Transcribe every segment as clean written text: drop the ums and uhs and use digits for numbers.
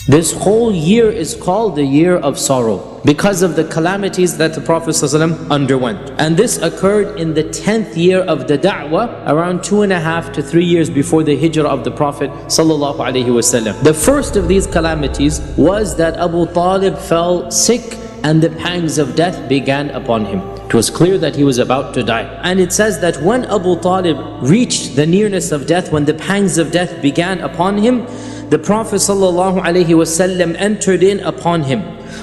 This whole year is called the year of sorrow because of the calamities that the Prophet ﷺ underwent. And this occurred in the 10th year of the da'wah, around 2.5 to 3 years before the hijrah of the Prophet ﷺ. The first of these calamities was that Abu Talib fell sick and the pangs of death began upon him. It was clear that he was about to die. And it says that when Abu Talib reached the nearness of death, when the pangs of death began upon him, the Prophet ﷺ entered in upon him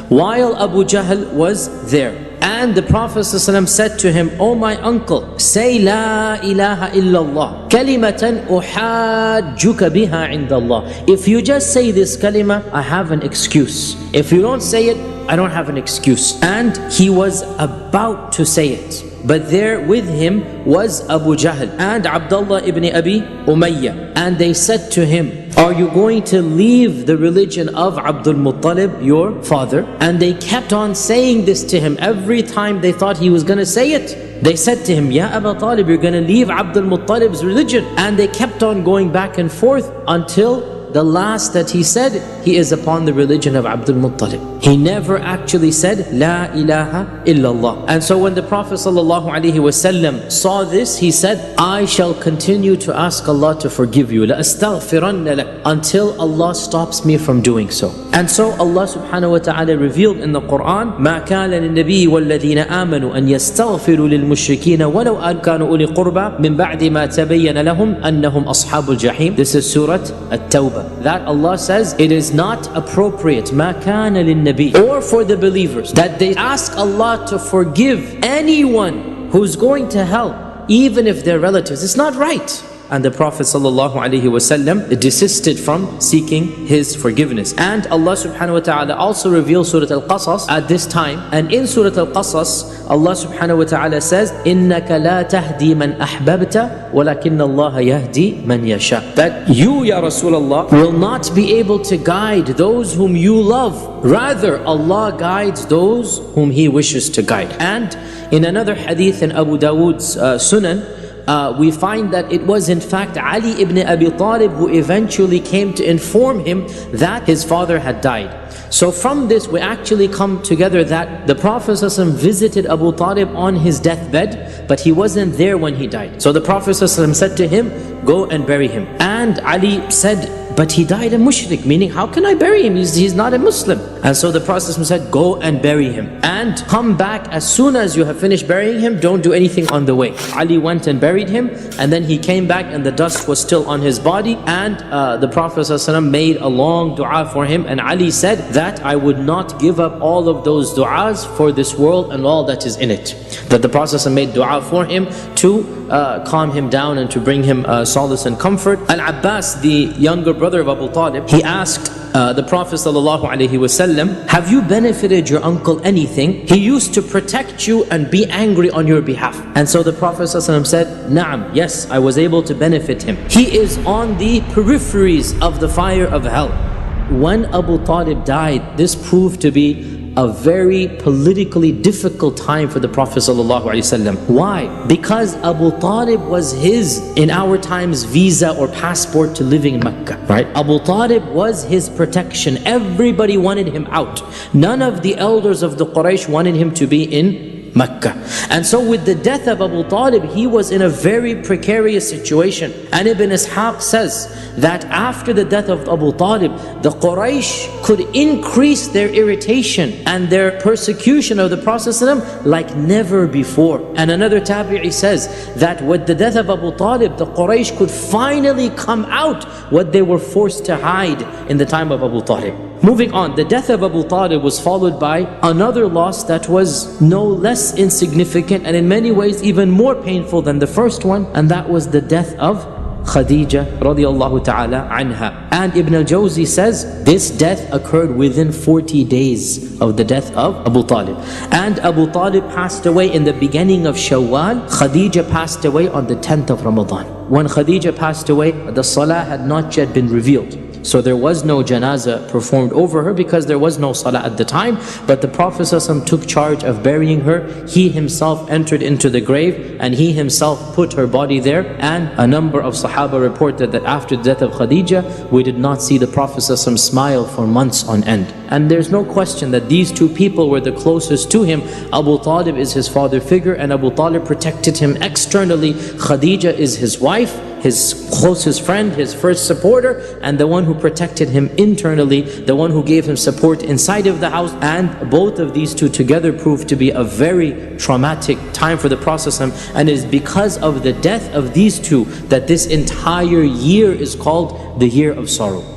while Abu Jahl was there. And the Prophet ﷺ said to him, "O my uncle, say La ilaha illallah, kalimatan uhajjuka biha indallah." If you just say this kalima, I have an excuse. If you don't say it, I don't have an excuse. And he was about to say it. But there with him was Abu Jahl and Abdullah ibn Abi Umayyah. And they said to him, "Are you going to leave the religion of Abdul Muttalib, your father?" And they kept on saying this to him every time they thought he was going to say it. They said to him, "Ya Abu Talib, you're going to leave Abdul Muttalib's religion." And they kept on going back and forth until the last that he said, he is upon the religion of Abdul Muttalib. He never actually said La ilaha illallah. And so when the Prophet ﷺ saw this, he said, "I shall continue to ask Allah to forgive you, La astaghfiranna lak, until Allah stops me from doing so." And so Allah subhanahu wa ta'ala revealed in the Quran, "Ma kana lin-nabiyyi wal-ladhina amanu an yastaghfiru lil-mushrikeena walau an kanu uli qurba min ba'di ma tabayyana lahum annahum ashabul jahim." This is Surah At-Tawbah. That Allah says it is not appropriate, ma kana lin-nabi, or for the believers, that they ask Allah to forgive anyone who's going to hell, even if they're relatives. It's not right. And the Prophet ﷺ desisted from seeking his forgiveness. And Allah subhanahu wa ta'ala also revealed Surah Al-Qasas at this time. And in Surah Al-Qasas, Allah subhanahu wa ta'ala says, إِنَّكَ لَا تَهْدِي مَنْ أَحْبَبْتَ وَلَكِنَّ اللَّهَ يَهْدِي مَنْ يَشَاءُ. That you, Ya Rasulullah, will not be able to guide those whom you love. Rather, Allah guides those whom He wishes to guide. And in another hadith in Abu Dawood's Sunan, we find that it was in fact Ali ibn Abi Talib who eventually came to inform him that his father had died. So from this we actually come together that the Prophet ﷺ visited Abu Talib on his deathbed, but he wasn't there when he died. So the Prophet ﷺ said to him, "Go and bury him." And Ali said, "But he died a mushrik," meaning how can I bury him? He's not a Muslim. And so the Prophet ﷺ said, "Go and bury him. And come back as soon as you have finished burying him, don't do anything on the way." Ali went and buried him, and then he came back and the dust was still on his body. And the Prophet ﷺ made a long dua for him. And Ali said that I would not give up all of those du'as for this world and all that is in it. That the Prophet ﷺ made dua for him to calm him down and to bring him solace and comfort. Al-Abbas, the younger brother of Abu Talib, he asked the Prophet ﷺ, "Have you benefited your uncle anything? He used to protect you and be angry on your behalf." And so the Prophet ﷺ said, "Na'am, yes, I was able to benefit him. He is on the peripheries of the fire of hell." When Abu Talib died, this proved to be a very politically difficult time for the Prophet ﷺ. Why? Because Abu Talib was his, in our times, visa or passport to living in Mecca, right? Abu Talib was his protection. Everybody wanted him out. None of the elders of the Quraysh wanted him to be in Mecca. And so with the death of Abu Talib, he was in a very precarious situation. And Ibn Ishaq says that after the death of Abu Talib, the Quraysh could increase their irritation and their persecution of the Prophet ﷺ like never before. And another tabi'i says that with the death of Abu Talib, the Quraysh could finally come out what they were forced to hide in the time of Abu Talib. Moving on, the death of Abu Talib was followed by another loss that was no less insignificant and in many ways even more painful than the first one, and that was the death of Khadeejah radiallahu ta'ala anha. And Ibn al-Jawzi says this death occurred within 40 days of the death of Abu Talib. And Abu Talib passed away in the beginning of Shawwal. Khadeejah passed away on the 10th of Ramadan. When Khadeejah passed away, the Salah had not yet been revealed. So there was no janazah performed over her because there was no salah at the time. But the Prophet ﷺ took charge of burying her. He himself entered into the grave and he himself put her body there. And a number of Sahaba reported that after the death of Khadeejah, we did not see the Prophet ﷺ smile for months on end. And there's no question that these two people were the closest to him. Abu Talib is his father figure, and Abu Talib protected him externally. Khadijah is his wife, his closest friend, his first supporter, and the one who protected him internally, the one who gave him support inside of the house. And both of these two together proved to be a very traumatic time for the Prophet. And it is because of the death of these two that this entire year is called the year of sorrow.